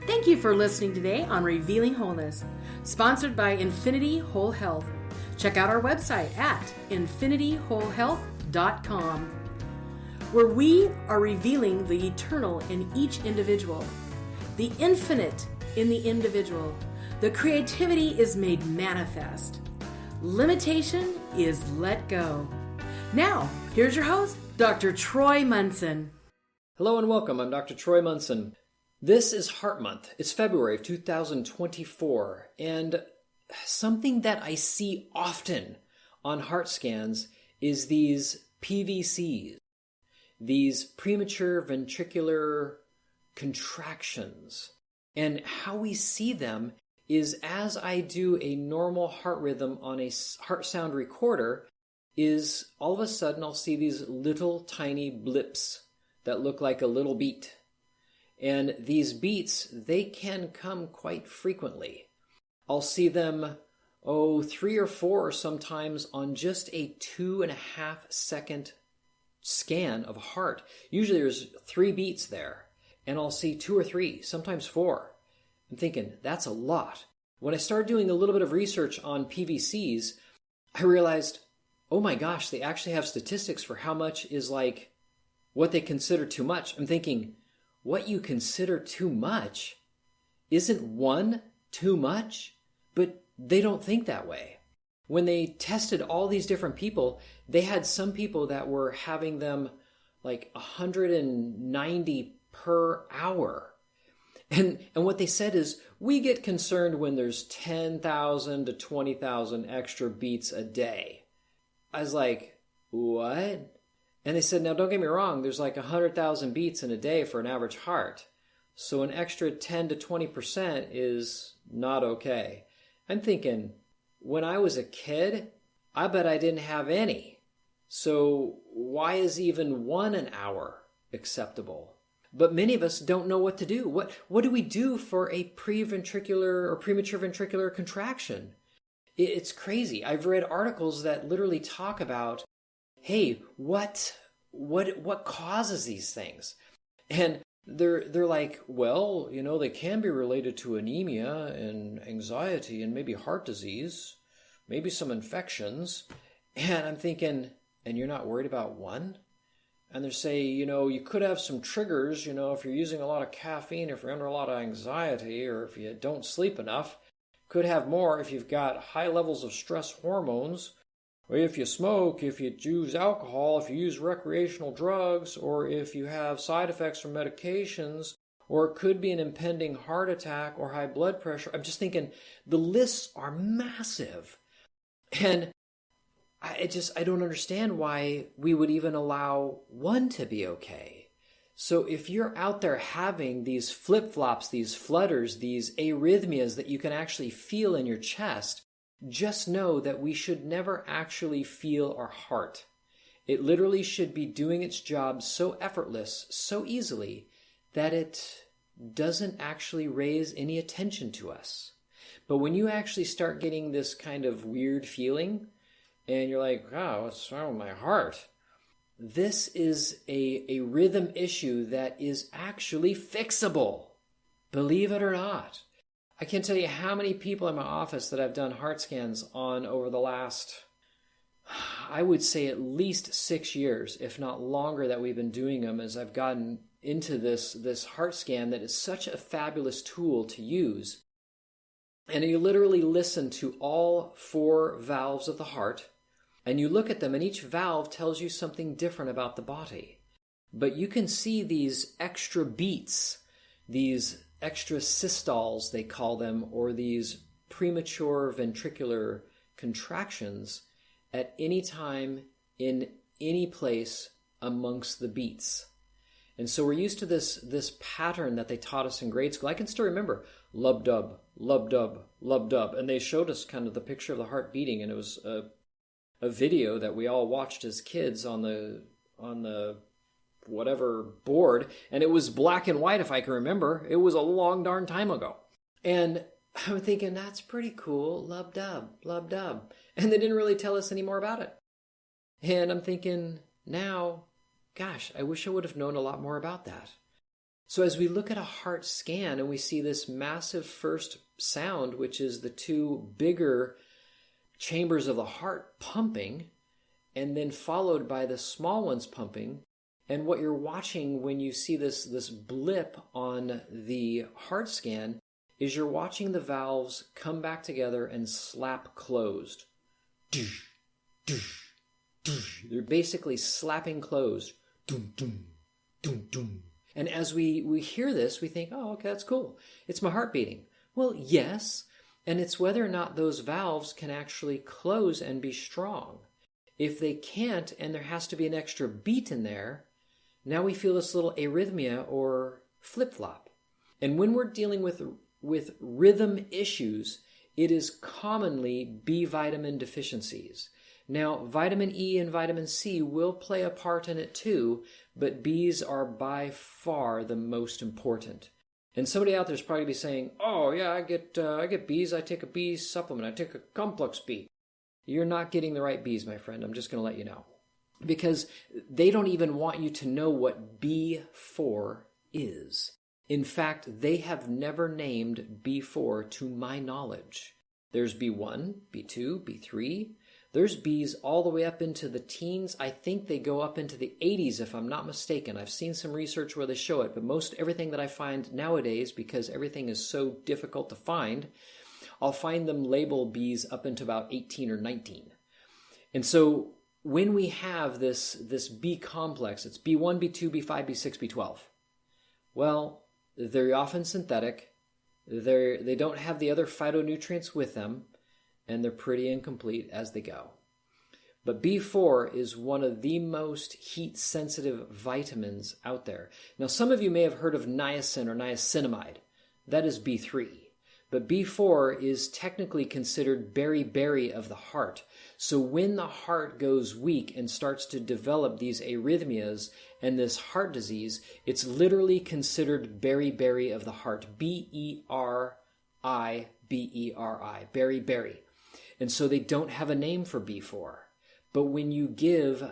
Thank you for listening today on Revealing Wholeness, sponsored by Infinity Whole Health. Check out our website at infinityWholeHealth.com, where we are revealing the eternal in each individual, the infinite in the individual. The creativity is made manifest. Limitation is let go. Now, here's your host, Dr. Troy Munson. Hello and welcome. I'm Dr. Troy Munson. This is Heart Month. It's February of 2024, and something that I see often on heart scans is these PVCs, these premature ventricular contractions. And how we see them is as I do a normal heart rhythm on a heart sound recorder, is all of a sudden I'll see these little tiny blips that look like a little beat. And these beats, they can come quite frequently. I'll see them, 3 or 4 sometimes on just a 2.5 second scan of a heart. Usually there's 3 beats there, and I'll see 2 or 3, sometimes 4. I'm thinking, that's a lot. When I started doing a little bit of research on PVCs, I realized, oh my gosh, they actually have statistics for how much is like what they consider too much. I'm thinking, what you consider too much isn't 1 too much, but they don't think that way. When they tested all these different people, they had some people that were having them like 190 per hour. And what they said is, we get concerned when there's 10,000 to 20,000 extra beats a day. I was like, what? And they said, now don't get me wrong, there's like 100,000 beats in a day for an average heart. So an extra 10 to 20% is not okay. I'm thinking, when I was a kid, I bet I didn't have any. So why is even 1 an hour acceptable? But many of us don't know what to do. What do we do for a preventricular or premature ventricular contraction? It's crazy. I've read articles that literally talk about, hey, what causes these things? And they're like, well, they can be related to anemia and anxiety and maybe heart disease, maybe some infections. And I'm thinking, and you're not worried about one? And they say, you could have some triggers, if you're using a lot of caffeine, if you're under a lot of anxiety, or if you don't sleep enough. Could have more if you've got high levels of stress hormones, or if you smoke, if you use alcohol, if you use recreational drugs, or if you have side effects from medications, or it could be an impending heart attack or high blood pressure. I'm just thinking the lists are massive. And I don't understand why we would even allow one to be okay. So if you're out there having these flip-flops, these flutters, these arrhythmias that you can actually feel in your chest, just know that we should never actually feel our heart. It literally should be doing its job so effortless, so easily, that it doesn't actually raise any attention to us. But when you actually start getting this kind of weird feeling, and you're like, wow, what's wrong with my heart? This is a rhythm issue that is actually fixable. Believe it or not. I can't tell you how many people in my office that I've done heart scans on over the last, I would say at least 6 years, if not longer, that we've been doing them as I've gotten into this heart scan that is such a fabulous tool to use. And you literally listen to all 4 valves of the heart, and you look at them, and each valve tells you something different about the body. But you can see these extra beats, these extra systoles, they call them, or these premature ventricular contractions at any time in any place amongst the beats. And so we're used to this pattern that they taught us in grade school. I can still remember lub-dub, lub-dub, lub-dub. And they showed us kind of the picture of the heart beating, and it was a video that we all watched as kids on the whatever board, and it was black and white, if I can remember. It was a long darn time ago. And I'm thinking, that's pretty cool, lub-dub, lub-dub. And they didn't really tell us any more about it. And I'm thinking, now, gosh, I wish I would have known a lot more about that. So as we look at a heart scan and we see this massive first sound, which is the two bigger chambers of the heart pumping, and then followed by the small ones pumping, and what you're watching when you see this blip on the heart scan is you're watching the valves come back together and slap closed. They're basically slapping closed. And as we hear this, we think, oh, okay, that's cool. It's my heart beating. Well, yes, and it's whether or not those valves can actually close and be strong. If they can't, and there has to be an extra beat in there, now we feel this little arrhythmia or flip-flop. And when we're dealing with rhythm issues, it is commonly B vitamin deficiencies. Now, vitamin E and vitamin C will play a part in it too, but B's are by far the most important. And somebody out there is probably be saying, oh yeah, I get B's, I take a B supplement, I take a complex B. You're not getting the right B's, my friend. I'm just going to let you know. Because they don't even want you to know what B4 is. In fact, they have never named B4 to my knowledge. There's B1, B2, B3. There's B's all the way up into the teens. I think they go up into the 80s if I'm not mistaken. I've seen some research where they show it, but most everything that I find nowadays, because everything is so difficult to find, I'll find them label B's up into about 18 or 19. And so when we have this B complex, it's B1, B2, B5, B6, B12. Well, they're often synthetic. They don't have the other phytonutrients with them, and they're pretty incomplete as they go. But B4 is one of the most heat-sensitive vitamins out there. Now, some of you may have heard of niacin or niacinamide. That is B3. But B4 is technically considered beriberi of the heart. So when the heart goes weak and starts to develop these arrhythmias and this heart disease, it's literally considered beriberi of the heart. B-E-R-I-B-E-R-I. Beriberi. And so they don't have a name for B4. But when you give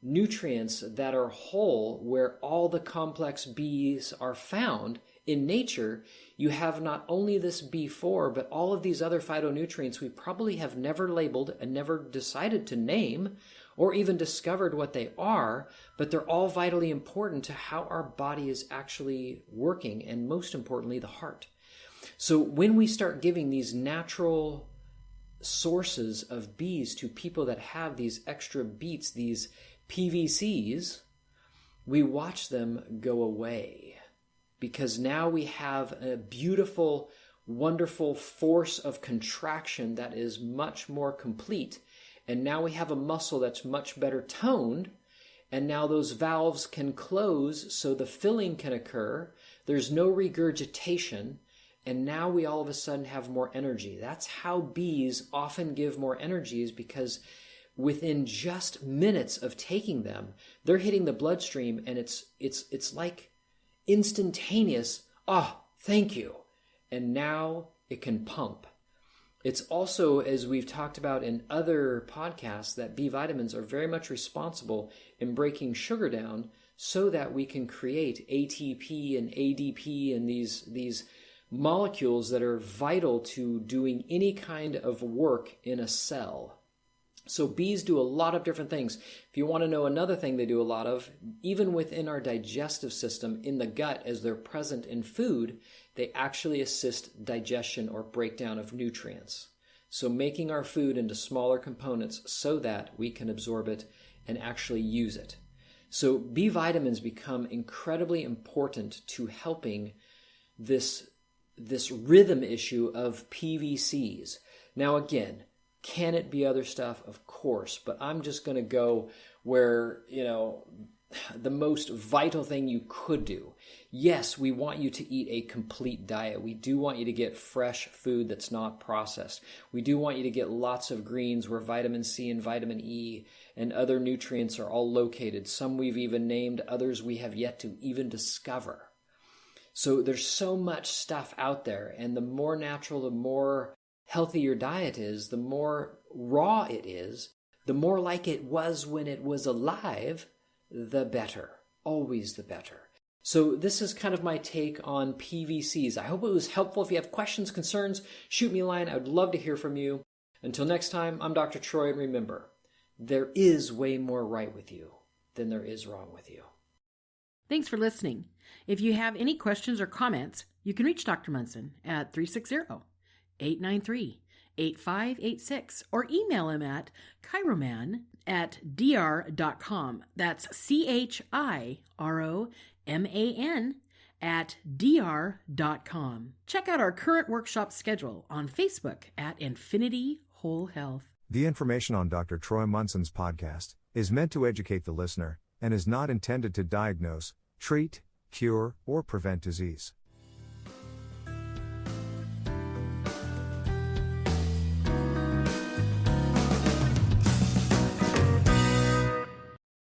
nutrients that are whole, where all the complex Bs are found in nature, you have not only this B4, but all of these other phytonutrients we probably have never labeled and never decided to name or even discovered what they are, but they're all vitally important to how our body is actually working, and most importantly, the heart. So when we start giving these natural sources of Bs to people that have these extra beats, these PVCs, we watch them go away, because now we have a beautiful, wonderful force of contraction that is much more complete, and now we have a muscle that's much better toned, and now those valves can close so the filling can occur. There's no regurgitation, and now we all of a sudden have more energy. That's how bees often give more energy, is because within just minutes of taking them, they're hitting the bloodstream, and it's like instantaneous. Oh, thank you. And now it can pump. It's also, as we've talked about in other podcasts, that B vitamins are very much responsible in breaking sugar down so that we can create ATP and ADP and these molecules that are vital to doing any kind of work in a cell. So bees do a lot of different things. If you want to know another thing they do a lot of, even within our digestive system, in the gut, as they're present in food, they actually assist digestion or breakdown of nutrients. So making our food into smaller components so that we can absorb it and actually use it. So B vitamins become incredibly important to helping this rhythm issue of PVCs. Now again, can it be other stuff? Of course, but I'm just going to go where, the most vital thing you could do. Yes, we want you to eat a complete diet. We do want you to get fresh food that's not processed. We do want you to get lots of greens where vitamin C and vitamin E and other nutrients are all located. Some we've even named, others we have yet to even discover. So there's so much stuff out there, and the more natural, the more healthy your diet is, the more raw it is, the more like it was when it was alive, the better. Always the better. So this is kind of my take on PVCs. I hope it was helpful. If you have questions, concerns, shoot me a line. I would love to hear from you. Until next time, I'm Dr. Troy, and remember, there is way more right with you than there is wrong with you. Thanks for listening. If you have any questions or comments, you can reach Dr. Munson at 360-893-8586 or email him at chiroman@dr.com. That's chiroman@dr.com. Check out our current workshop schedule on Facebook at Infinity Whole Health. The information on Dr. Troy Munson's podcast is meant to educate the listener and is not intended to diagnose, treat, cure, or prevent disease.